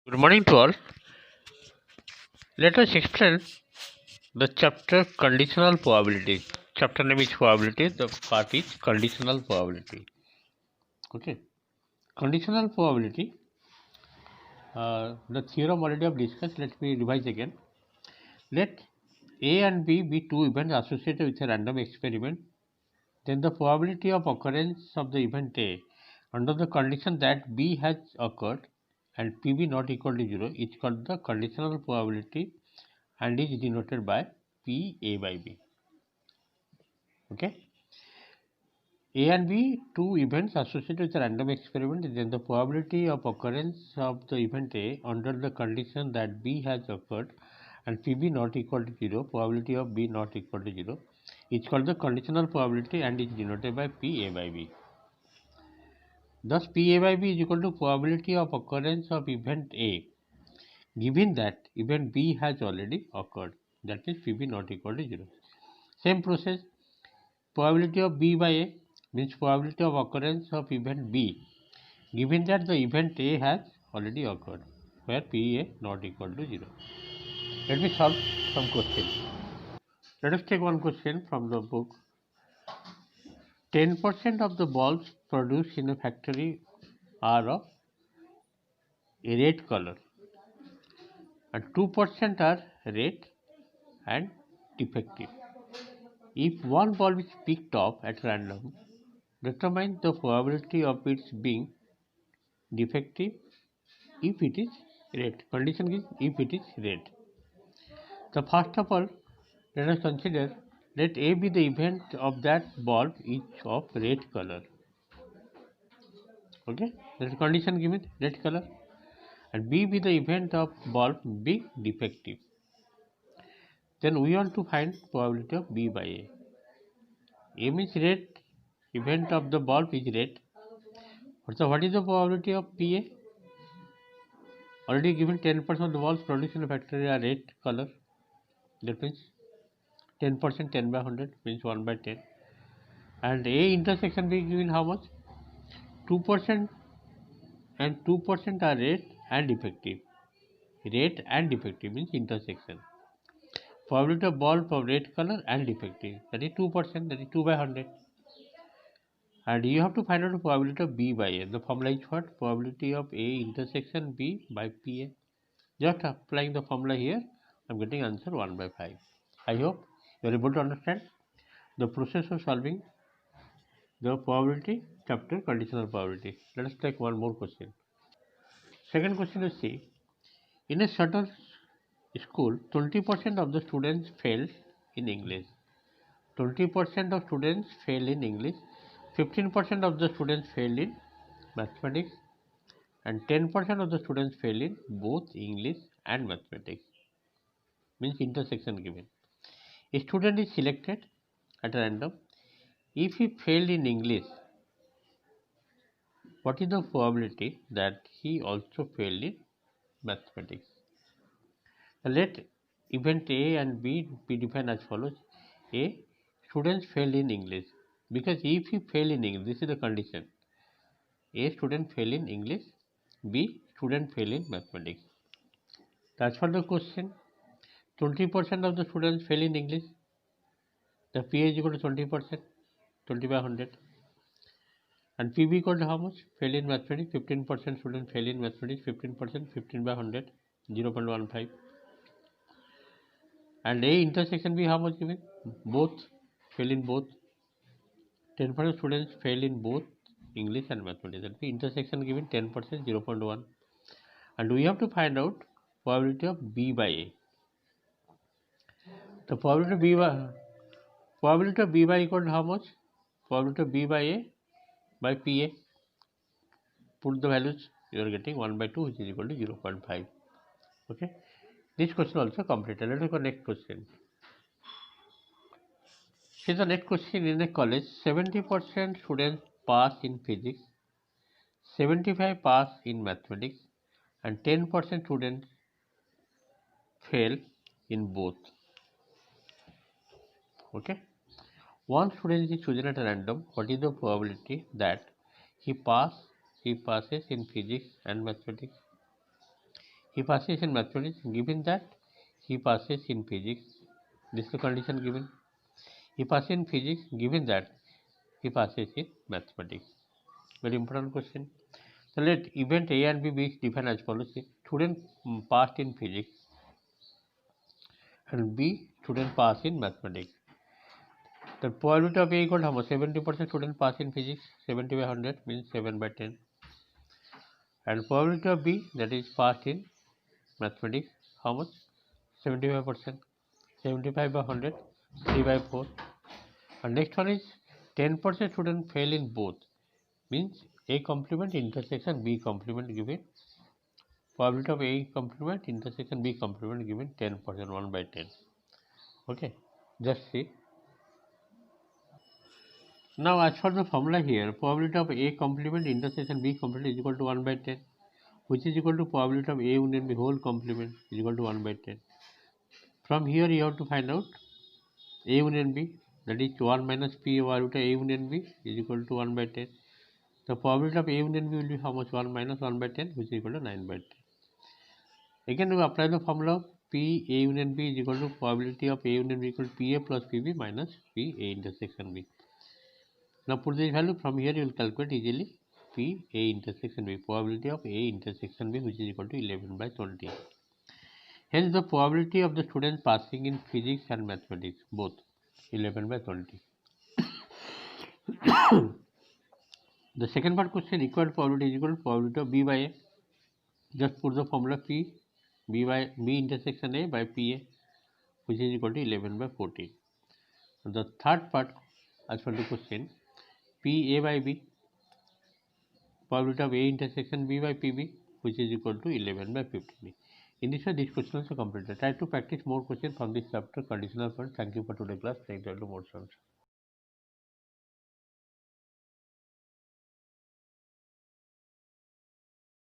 Good morning to all. Let us explain the chapter conditional probability. Chapter name is probability. The part is conditional probability. Okay. Conditional probability. The theorem already have discussed. Let me revise again. Let A and B be two events associated with a random experiment. Then the probability of occurrence of the event A under the condition that B has occurred and PB not equal to 0 is called the conditional probability and is denoted by PA by B. Okay. A and B, two events associated with a random experiment, then the probability of occurrence of the event A under the condition that B has occurred and PB not equal to 0, probability of B not equal to 0, is called the conditional probability and is denoted by PA by B. Thus, PA by B is equal to probability of occurrence of event A, given that event B has already occurred, that is PB not equal to 0. Same process, probability of B by A means probability of occurrence of event B, given that the event A has already occurred, where PA not equal to 0. Let me solve some questions. Let us take one question from the book. 10% of the bulbs produced in a factory are of a red color and 2% are red and defective. If one bulb is picked up at random, determine the probability of its being defective if it is red. Condition is if it is red. So first of all, let us consider, let A be the event of that bulb is of red color. Okay, that is condition given, red color. And B be the event of bulb being defective. Then we want to find probability of B by A. A means red, event of the bulb is red. So what is the probability of PA? Already given 10% of the bulbs produced in a factory are red color. That means 10%, 10 by 100 means 1 by 10. And A intersection be given how much? 2% and 2% are red and defective. Red and defective means intersection. Probability of bulb of red color and defective, that is 2%, that is 2 by 100. And you have to find out the probability of B by A. The formula is what? Probability of A intersection B by PA. Just applying the formula here, I am getting answer 1 by 5. I hope you are able to understand the process of solving the probability chapter conditional probability. Let us take one more question. Second question is see, in a certain school, 20% of the students fail in English. 20% of students fail in English, 15% of the students fail in mathematics, and 10% of the students fail in both English and mathematics. Means intersection given. A student is selected at random. If he failed in English, what is the probability that he also failed in mathematics? Let event A and B be defined as follows. A, students failed in English, because if he fail in English, this is the condition. A student fail in English, B student fail in mathematics. That's for the question. 20% of the students fail in English. The PA is equal to 20%, 20 by 100. And PB equal to how much? Fail in mathematics, 15% students fail in mathematics, 15%, 15 by 100, 0.15. And A intersection B how much given? Both, fail in both. 10% students fail in both English and mathematics. That means intersection given 10%, 0.1. And we have to find out probability of B by A. The probability of B by equal to how much? Probability of B by A by PA. Put the values, you are getting 1 by 2 which is equal to 0.5. Okay. This question also completed. Let us go next question. See the next question. In a college, 70% students pass in physics, 75 pass in mathematics, and 10% students fail in both. Okay. One student is chosen at random. What is the probability that he passes in physics and mathematics? he passes in mathematics given that he passes in physics. This is the condition given. He passes in physics given that he passes in mathematics. Very important question. So let event A and B be defined as follows. Student passed in physics and B student passed in mathematics. The probability of A equal to how much? 70% student pass in physics, 70 by 100 means 7 by 10. And probability of B, that is passed in mathematics, how much? 75%. 75 by 100, 3 by 4. And next one is 10% student fail in both, means A complement intersection B complement given. Probability of A complement intersection B complement given 10%, 1 by 10. Okay, just see. Now as for the formula here, probability of A complement intersection B complement is equal to 1 by 10, which is equal to probability of A union B whole complement is equal to 1 by 10. From here you have to find out A union B, that is 1 minus P over root A union B is equal to 1 by 10. The probability of A union B will be how much? 1 minus 1 by 10, which is equal to 9 by 10. Again we apply the formula of P A union B is equal to probability of A union B equal to PA plus PB minus P A intersection B. Now put this value, from here you will calculate easily P A intersection B, probability of A intersection B, which is equal to 11 by 20. Hence the probability of the student passing in physics and mathematics both 11 by 20. The second part question, required probability is equal to probability of B by A. Just put the formula P B by B intersection A by PA, which is equal to 11 by 14. The third part, as for the question, P A by B, probability of A intersection B by PB, which is equal to 11 by 15. In this way, these questions are completed. Try to practice more questions from this chapter, conditional funds. Thank you for today's class. Thank you to more students.